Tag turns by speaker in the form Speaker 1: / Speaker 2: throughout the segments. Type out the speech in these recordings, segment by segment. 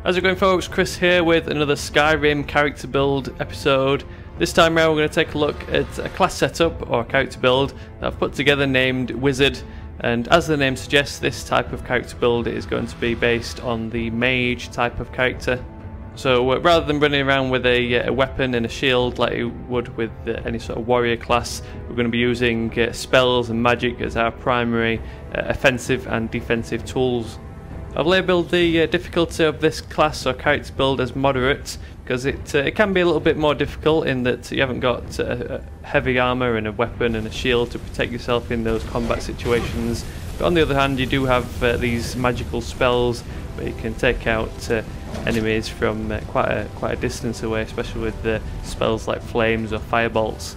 Speaker 1: How's it going, folks? Chris here with another Skyrim character build episode. This time around we're going to take a look at a class setup or a character build that I've put together named Wizard, and as the name suggests, this type of character build is going to be based on the mage type of character. So rather than running around with a weapon and a shield like you would with any sort of warrior class, we're going to be using spells and magic as our primary offensive and defensive tools. I've labelled the difficulty of this class or character build as moderate because it can be a little bit more difficult in that you haven't got heavy armour and a weapon and a shield to protect yourself in those combat situations. But on the other hand, you do have these magical spells where you can take out enemies from quite a distance away, especially with spells like flames or firebolts.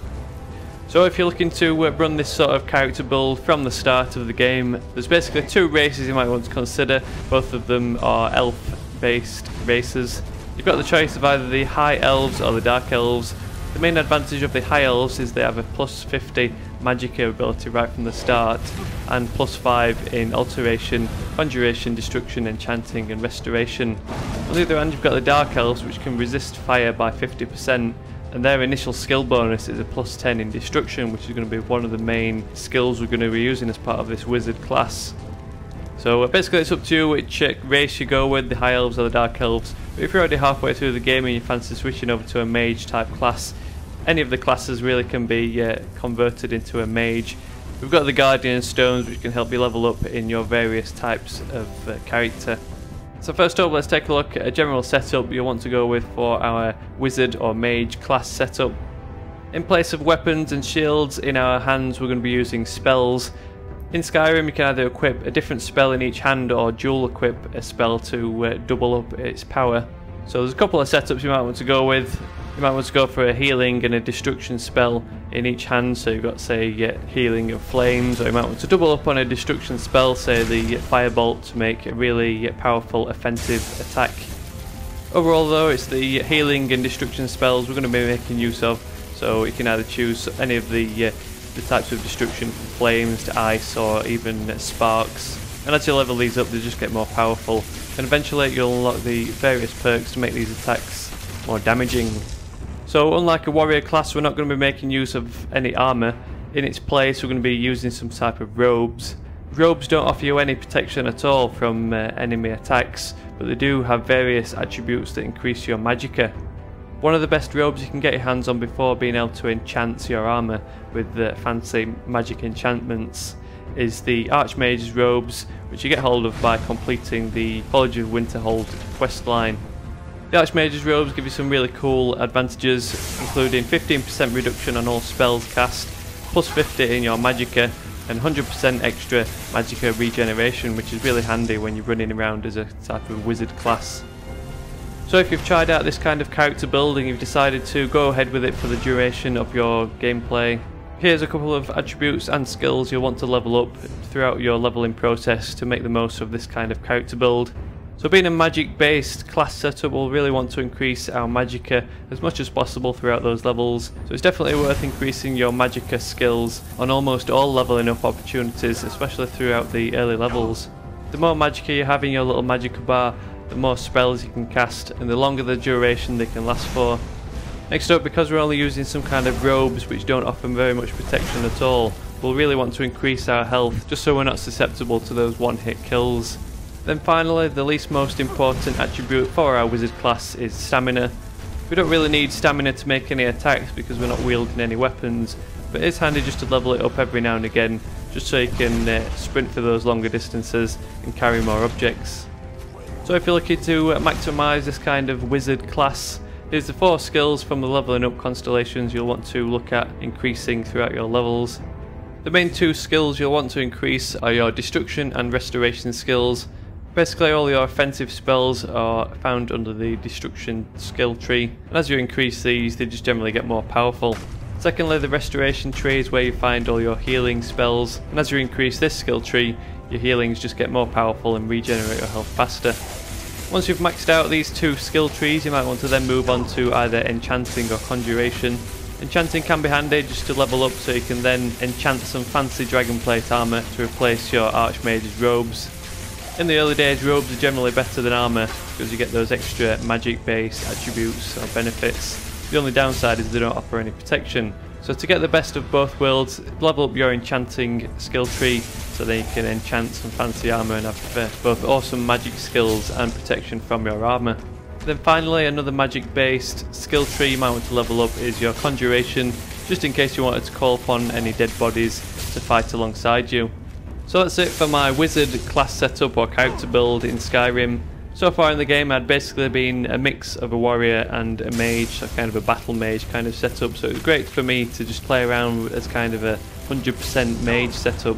Speaker 1: So if you're looking to run this sort of character build from the start of the game, there's basically two races you might want to consider. Both of them are elf-based races. You've got the choice of either the High Elves or the Dark Elves. The main advantage of the High Elves is they have a plus 50 magic ability right from the start, and plus 5 in alteration, conjuration, destruction, enchanting and restoration. On the other hand, you've got the Dark Elves, which can resist fire by 50%. And their initial skill bonus is a plus 10 in destruction, which is going to be one of the main skills we're going to be using as part of this wizard class. So basically it's up to you which race you go with, the High Elves or the Dark Elves. But if you're already halfway through the game and you fancy switching over to a mage type class, any of the classes really can be converted into a mage. We've got the Guardian Stones, which can help you level up in your various types of character. So first up, let's take a look at a general setup you'll want to go with for our wizard or mage class setup. In place of weapons and shields in our hands, we're going to be using spells. In Skyrim, you can either equip a different spell in each hand or dual equip a spell to double up its power. So there's a couple of setups you might want to go with. You might want to go for a healing and a destruction spell in each hand, so you've got, say, healing of flames, or you might want to double up on a destruction spell, say the firebolt, to make a really powerful offensive attack. Overall though, it's the healing and destruction spells we're going to be making use of, so you can either choose any of the types of destruction, from flames to ice or even sparks. And as you level these up, they just get more powerful, and eventually you'll unlock the various perks to make these attacks more damaging. So unlike a warrior class, we're not going to be making use of any armour. In its place, we're going to be using some type of robes. Robes don't offer you any protection at all from enemy attacks, but they do have various attributes that increase your magicka. One of the best robes you can get your hands on before being able to enchant your armour with fancy magic enchantments is the Archmage's robes, which you get hold of by completing the College of Winterhold quest line. The Archmage's robes give you some really cool advantages, including 15% reduction on all spells cast, plus 50 in your magicka, and 100% extra magicka regeneration, which is really handy when you're running around as a type of wizard class. So if you've tried out this kind of character build and you've decided to go ahead with it for the duration of your gameplay, here's a couple of attributes and skills you'll want to level up throughout your leveling process to make the most of this kind of character build. So being a magic based class setup, we'll really want to increase our magicka as much as possible throughout those levels. So it's definitely worth increasing your magicka skills on almost all leveling up opportunities, especially throughout the early levels. The more magicka you have in your little magicka bar, the more spells you can cast and the longer the duration they can last for. Next up, because we're only using some kind of robes which don't offer very much protection at all, we'll really want to increase our health just so we're not susceptible to those one-hit kills. Then finally, the least most important attribute for our wizard class is stamina. We don't really need stamina to make any attacks because we're not wielding any weapons, but it's handy just to level it up every now and again, just so you can sprint for those longer distances and carry more objects. So if you're looking to maximise this kind of wizard class, here's the 4 skills from the leveling up constellations you'll want to look at increasing throughout your levels. The main 2 skills you'll want to increase are your destruction and restoration skills. Basically all your offensive spells are found under the destruction skill tree, and as you increase these they just generally get more powerful. Secondly, the restoration tree is where you find all your healing spells, and as you increase this skill tree, your healings just get more powerful and regenerate your health faster. Once you've maxed out these 2 skill trees, you might want to then move on to either enchanting or conjuration. Enchanting can be handy just to level up so you can then enchant some fancy dragonplate armour to replace your Archmage's robes. In the early days, robes are generally better than armour because you get those extra magic-based attributes or benefits. The only downside is they don't offer any protection. So to get the best of both worlds, level up your enchanting skill tree so then you can enchant some fancy armour and have both awesome magic skills and protection from your armour. Then finally, another magic-based skill tree you might want to level up is your conjuration, just in case you wanted to call upon any dead bodies to fight alongside you. So that's it for my wizard class setup or character build in Skyrim. So far in the game I'd basically been a mix of a warrior and a mage, so kind of a battle mage kind of setup, so it was great for me to just play around as kind of a 100% mage setup.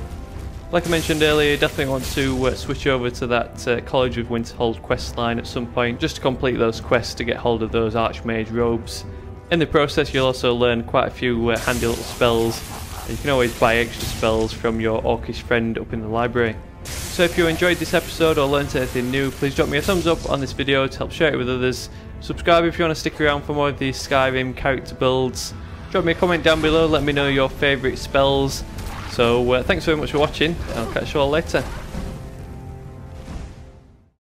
Speaker 1: Like I mentioned earlier, definitely want to switch over to that College of Winterhold quest line at some point, just to complete those quests to get hold of those Archmage robes. In the process you'll also learn quite a few handy little spells. You can always buy extra spells from your orcish friend up in the library. So if you enjoyed this episode or learned anything new, please drop me a thumbs up on this video to help share it with others. Subscribe if you want to stick around for more of these Skyrim character builds. Drop me a comment down below, let me know your favourite spells. So thanks very much for watching, and I'll catch you all later.